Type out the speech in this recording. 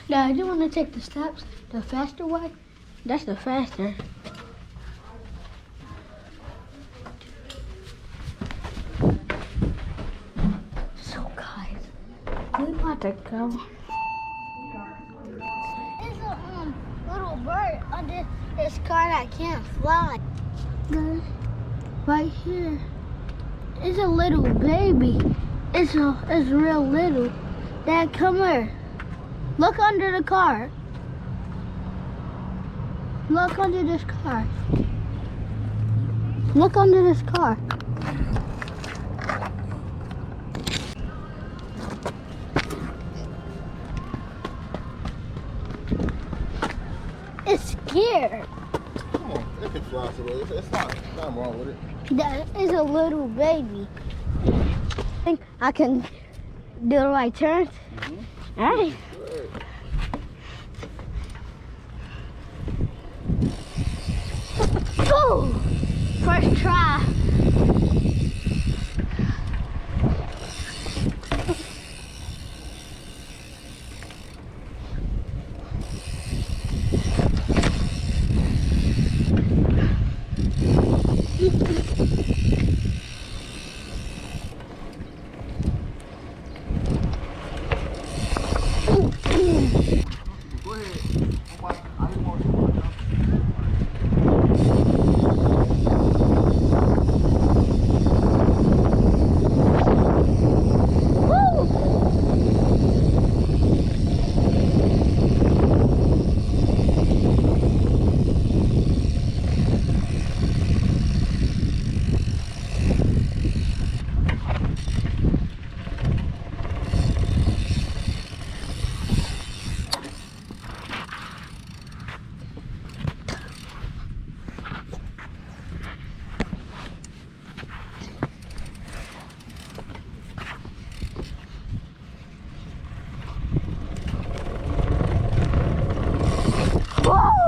Dad, you want to take the steps the faster way? That's the faster. So guys, we about to go. There's a little bird under this car that can't fly. Guys, right here is a little baby. It's real little. Dad, come here. Look under the car. Look under this car. Look under this car. It's scared. Come on, it can fly away. It's nothing wrong with it. That is a little baby. I think I can do the right turns. All right. Go! First try. Go ahead. I didn't want to. Whoa!